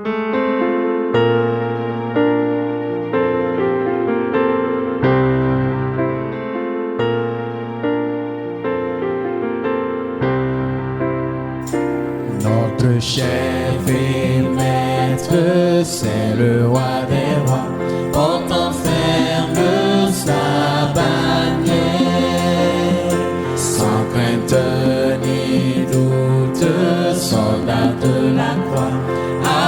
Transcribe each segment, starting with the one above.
Notre chef et maître, c'est le roi des rois. On t'enferme sa bannière, sans crainte ni doute, soldat de la croix,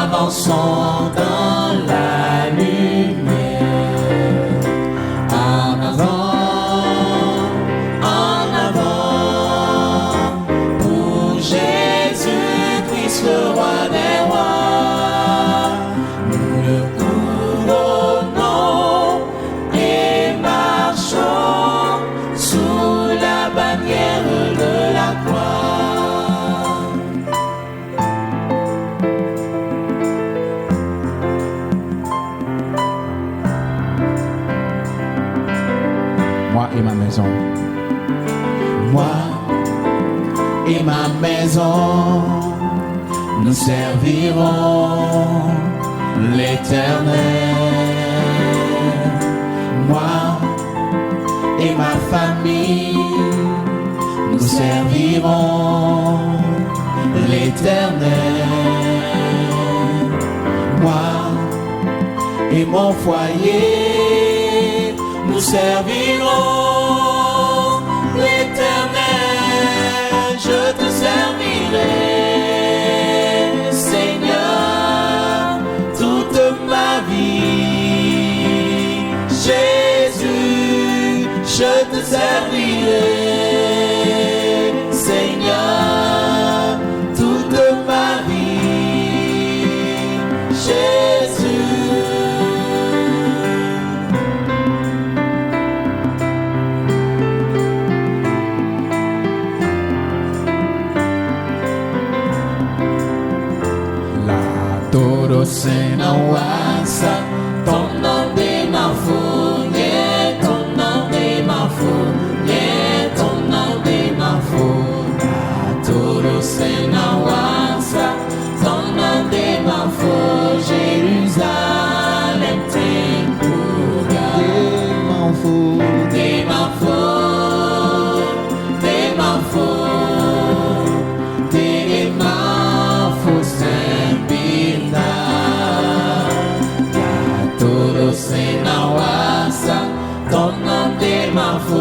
avançons dans la lumière. En avant, pour Jésus-Christ, le roi des rois. Nous le couronnons et marchons sous la bannière de la croix. Moi et ma maison. Moi et ma maison, nous servirons l'Éternel. Moi et ma famille, nous servirons l'Éternel. Moi et mon foyer, nous servirons l'Éternel. Je te servirai, Seigneur, toute ma vie. Jésus, je te servirai, Seigneur, toute ma vie. Jésus. Todo se na wasa, tono de mafunye, tono de mafunye, tono de mafunye. Todo se na wasa, tono de mafunye, Jérusalem tempuga. De mafunye, de mafunye, de mafunye, de mafunye sempre. Se na wasa, tono de mafu,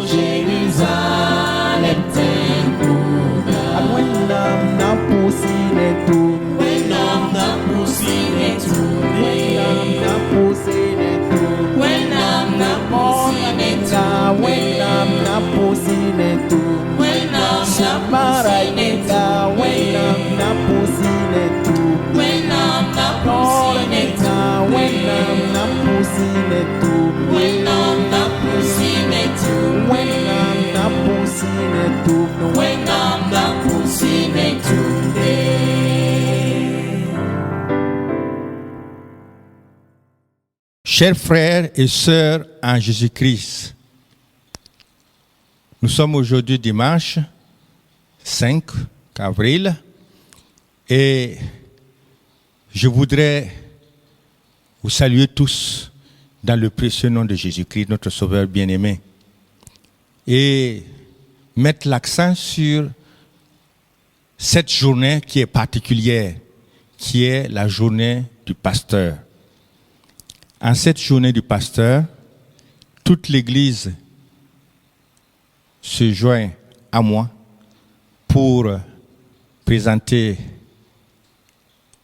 Jérusalem tempuga. Wenam na pusine tu, Wenam na pusine tu, wenam na pusine tu, Wenam na pusine tu, wenam na pusine tu, Wenam na Maraita, wenam na pusine tu, Wenam na pusine tu, wenam na pusine tu, Wenam na pusine tu, wenam na pusine tu, Wenam na pusine tu. Chers frères et sœurs en Jésus-Christ, nous sommes aujourd'hui dimanche 5 avril et je voudrais vous saluer tous dans le précieux nom de Jésus-Christ, notre Sauveur bien-aimé, et mettre l'accent sur cette journée qui est particulière, qui est la journée du pasteur. En cette journée du pasteur, toute l'Église se joint à moi pour présenter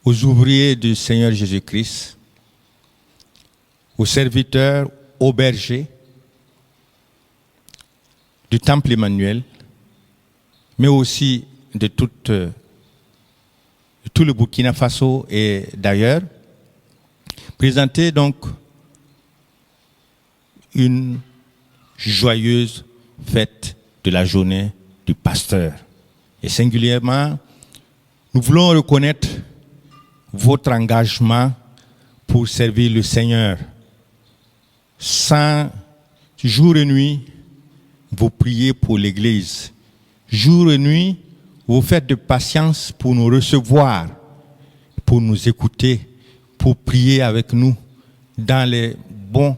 aux ouvriers du Seigneur Jésus-Christ, aux serviteurs, aux bergers du Temple Emmanuel, mais aussi de tout le Burkina Faso et d'ailleurs, présenter donc une joyeuse fête de la journée du pasteur. Et singulièrement, nous voulons reconnaître votre engagement pour servir le Seigneur. Sans jour et nuit, vous priez pour l'Église. Jour et nuit, vous faites de patience pour nous recevoir, pour nous écouter, pour prier avec nous dans les bons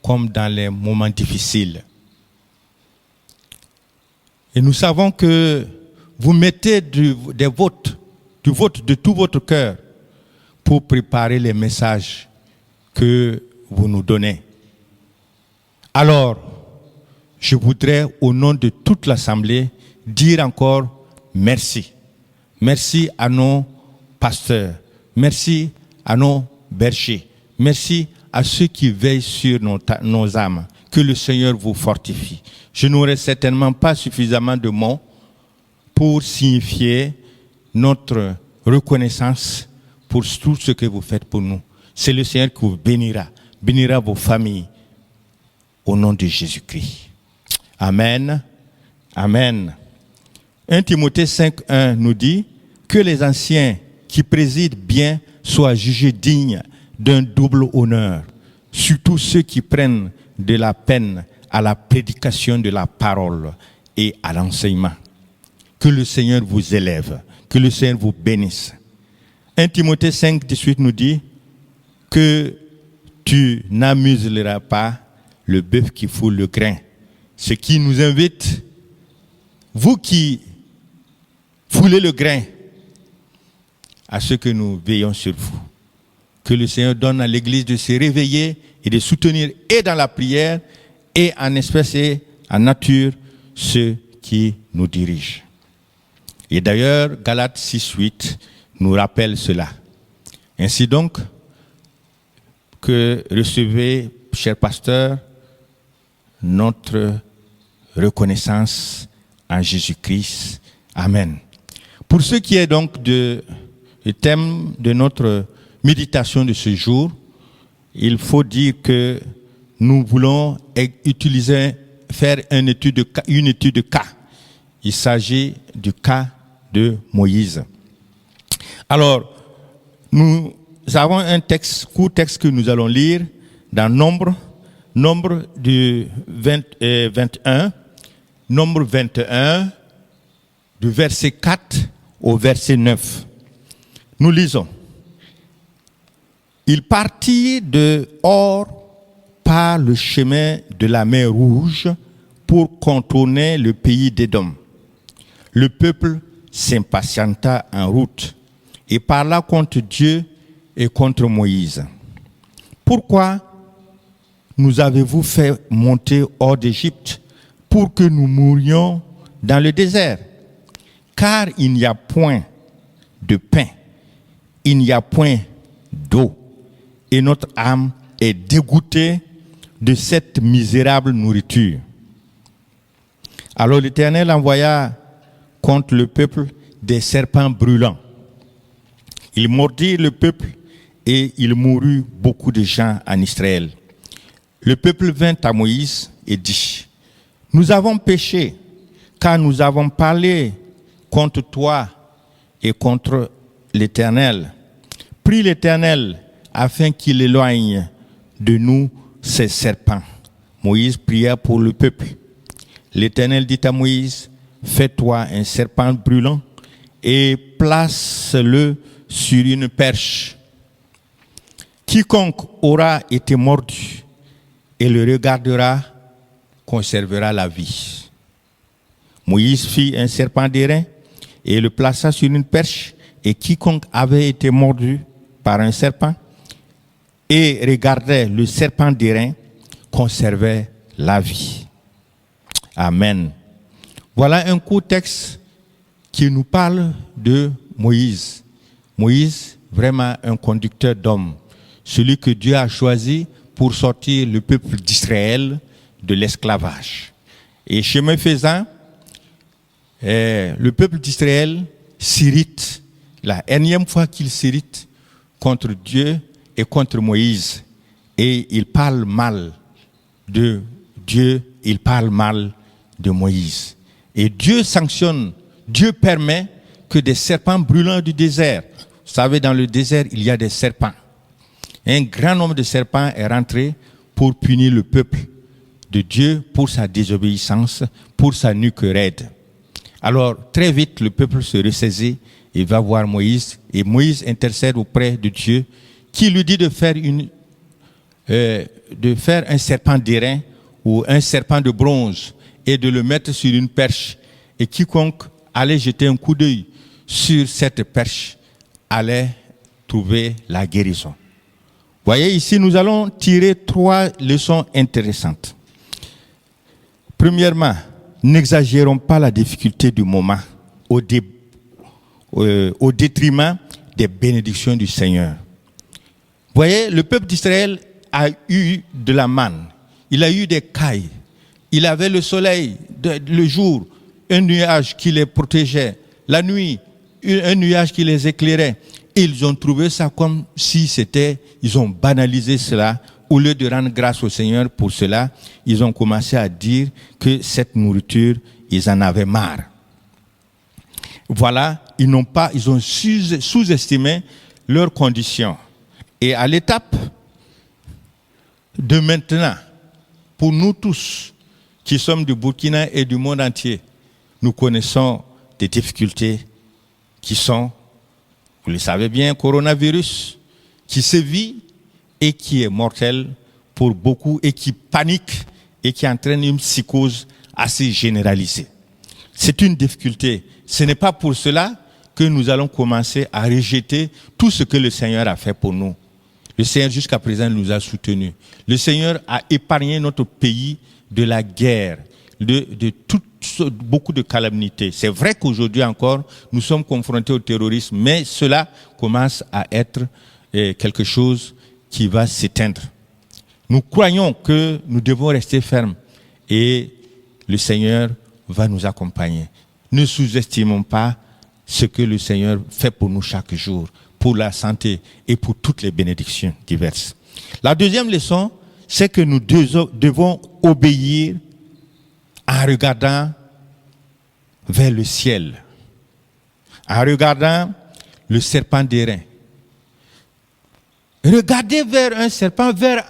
comme dans les moments difficiles. Et nous savons que vous mettez du vote de tout votre cœur pour préparer les messages que vous nous donnez. Alors, je voudrais, au nom de toute l'Assemblée, dire encore merci. Merci à nos pasteurs. Merci à nos bergers. Merci à ceux qui veillent sur nos âmes. Que le Seigneur vous fortifie. Je n'aurai certainement pas suffisamment de mots pour signifier notre reconnaissance pour tout ce que vous faites pour nous. C'est le Seigneur qui vous bénira vos familles au nom de Jésus-Christ. Amen. Amen. 1 Timothée 5:1 nous dit que les anciens qui président bien soient jugés dignes d'un double honneur, surtout ceux qui prennent de la peine à la prédication de la parole et à l'enseignement. Que le Seigneur vous élève, que le Seigneur vous bénisse. 1 Timothée 5:18 nous dit que tu n'amuseras pas le bœuf qui foule le grain. Ce qui nous invite, vous qui foulez le grain, à ce que nous veillons sur vous. Que le Seigneur donne à l'Église de se réveiller et de soutenir et dans la prière et en espèce et en nature ceux qui nous dirigent. Et d'ailleurs, Galates 6:8 nous rappelle cela. Ainsi donc, que recevez, chers pasteurs, notre reconnaissance en Jésus-Christ. Amen. Pour ce qui est donc le thème de notre méditation de ce jour, il faut dire que nous voulons faire une étude de cas. Il s'agit du cas de Moïse. Alors, nous avons un court texte que nous allons lire dans Nombre du 21, Nombre 21, du verset 4 au verset 9. Nous lisons. Il partit de Hor par le chemin de la mer Rouge pour contourner le pays d'Édom. Le peuple s'impatienta en route et parla contre Dieu et contre Moïse. Pourquoi nous avez-vous fait monter hors d'Égypte pour que nous mourions dans le désert? Car il n'y a point de pain, il n'y a point d'eau, et notre âme est dégoûtée de cette misérable nourriture. Alors l'Éternel envoya contre le peuple des serpents brûlants. Il mordit le peuple et il mourut beaucoup de gens en Israël. Le peuple vint à Moïse et dit, « Nous avons péché, car nous avons parlé contre toi et contre l'Éternel. Prie l'Éternel afin qu'il éloigne de nous ces serpents. » Moïse pria pour le peuple. L'Éternel dit à Moïse, « Fais-toi un serpent brûlant et place-le sur une perche. Quiconque aura été mordu et le regardera conservera la vie. » Moïse fit un serpent d'airain et le plaça sur une perche, et quiconque avait été mordu par un serpent et regardait le serpent d'airain conservait la vie. Amen. Voilà un court texte qui nous parle de Moïse. Moïse, vraiment un conducteur d'hommes, celui que Dieu a choisi pour sortir le peuple d'Israël de l'esclavage. Et chemin faisant, le peuple d'Israël s'irrite, la énième fois qu'il s'irrite contre Dieu et contre Moïse. Et il parle mal de Dieu, il parle mal de Moïse. Et Dieu sanctionne, Dieu permet que des serpents brûlants du désert, vous savez, dans le désert, il y a des serpents. Un grand nombre de serpents est rentré pour punir le peuple de Dieu pour sa désobéissance, pour sa nuque raide. Alors, très vite, le peuple se ressaisit il va voir Moïse, et Moïse intercède auprès de Dieu, qui lui dit de faire un serpent d'airain ou un serpent de bronze et de le mettre sur une perche. Et quiconque allait jeter un coup d'œil sur cette perche allait trouver la guérison. Voyez, ici, nous allons tirer 3 leçons intéressantes. Premièrement, n'exagérons pas la difficulté du moment au détriment des bénédictions du Seigneur. Voyez, le peuple d'Israël a eu de la manne, il a eu des cailles, il avait le soleil, le jour, un nuage qui les protégeait, la nuit, un nuage qui les éclairait. Et ils ont trouvé ça comme si ils ont banalisé cela. Au lieu de rendre grâce au Seigneur pour cela, ils ont commencé à dire que cette nourriture, ils en avaient marre. Voilà, ils ont sous-estimé leurs conditions. Et à l'étape de maintenant, pour nous tous qui sommes du Burkina et du monde entier, nous connaissons des difficultés qui sont, vous le savez bien, coronavirus, qui sévit et qui est mortel pour beaucoup et qui panique et qui entraîne une psychose assez généralisée. C'est une difficulté. Ce n'est pas pour cela que nous allons commencer à rejeter tout ce que le Seigneur a fait pour nous. Le Seigneur jusqu'à présent nous a soutenus. Le Seigneur a épargné notre pays de la guerre, de beaucoup de calamités. C'est vrai qu'aujourd'hui encore, nous sommes confrontés au terrorisme, mais cela commence à être quelque chose qui va s'éteindre. Nous croyons que nous devons rester fermes et le Seigneur va nous accompagner. Ne sous-estimons pas ce que le Seigneur fait pour nous chaque jour, pour la santé et pour toutes les bénédictions diverses. La deuxième leçon, c'est que nous devons obéir en regardant vers le ciel, en regardant le serpent d'airain. Regarder vers un serpent, vers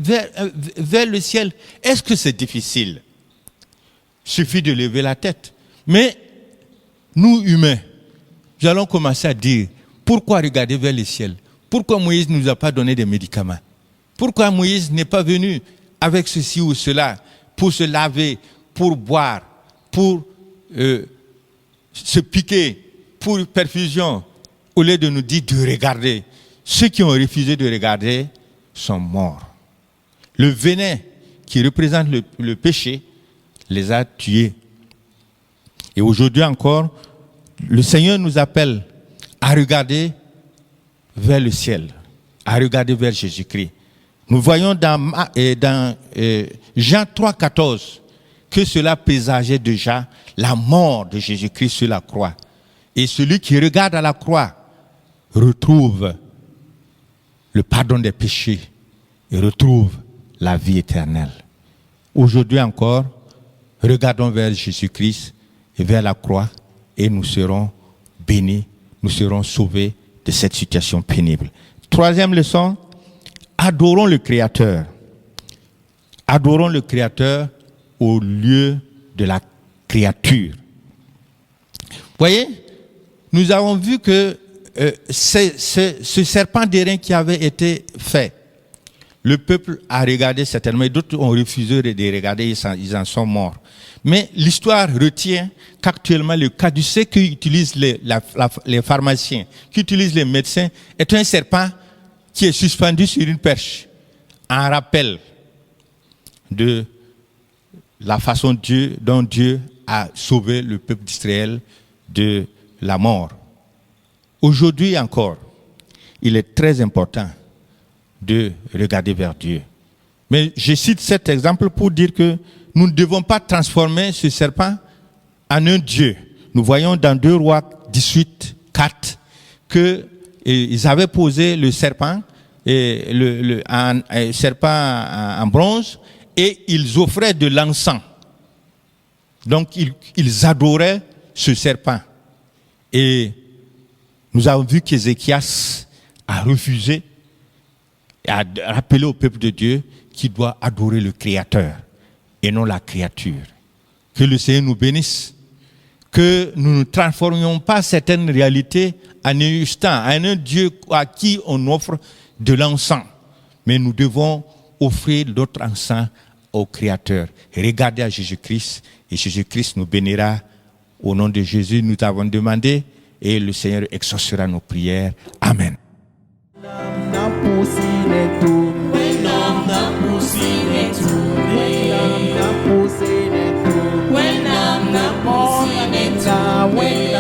le ciel, est-ce que c'est difficile? Il suffit de lever la tête. Mais nous, humains, nous allons commencer à dire, pourquoi regarder vers le ciel? Pourquoi Moïse ne nous a pas donné des médicaments? Pourquoi Moïse n'est pas venu avec ceci ou cela pour se laver, pour boire, pour se piquer, pour perfusion, au lieu de nous dire de regarder? Ceux qui ont refusé de regarder sont morts. Le venin qui représente le péché les a tués. Et aujourd'hui encore, le Seigneur nous appelle à regarder vers le ciel, à regarder vers Jésus-Christ. Nous voyons dans Jean 3,14 que cela présageait déjà la mort de Jésus-Christ sur la croix. Et celui qui regarde à la croix retrouve le pardon des péchés et retrouve la vie éternelle. Aujourd'hui encore, regardons vers Jésus-Christ et vers la croix et nous serons bénis, nous serons sauvés de cette situation pénible. Troisième leçon, adorons le Créateur. Adorons le Créateur au lieu de la créature. Vous voyez, nous avons vu que ce serpent d'airain qui avait été fait, le peuple a regardé certainement, et d'autres ont refusé de regarder, ils en sont morts. Mais l'histoire retient qu'actuellement le caducée qu'utilisent les pharmaciens, qu'utilisent les médecins, est un serpent qui est suspendu sur une perche, en rappel de la façon dont Dieu a sauvé le peuple d'Israël de la mort. Aujourd'hui encore, il est très important de regarder vers Dieu. Mais je cite cet exemple pour dire que nous ne devons pas transformer ce serpent en un Dieu. Nous voyons dans 2 Rois 18, 4 qu'ils avaient posé le serpent, un serpent en bronze, et ils offraient de l'encens. Donc ils adoraient ce serpent. Et nous avons vu qu'Ézéchias a refusé et a rappelé au peuple de Dieu qu'il doit adorer le Créateur et non la créature. Que le Seigneur nous bénisse, que nous ne transformions pas certaines réalités en instant, en un Dieu à qui on offre de l'encens. Mais nous devons offrir notre encens au Créateur. Regardez à Jésus-Christ et Jésus-Christ nous bénira. Au nom de Jésus, nous t'avons demandé et le Seigneur exaucera nos prières. Amen. When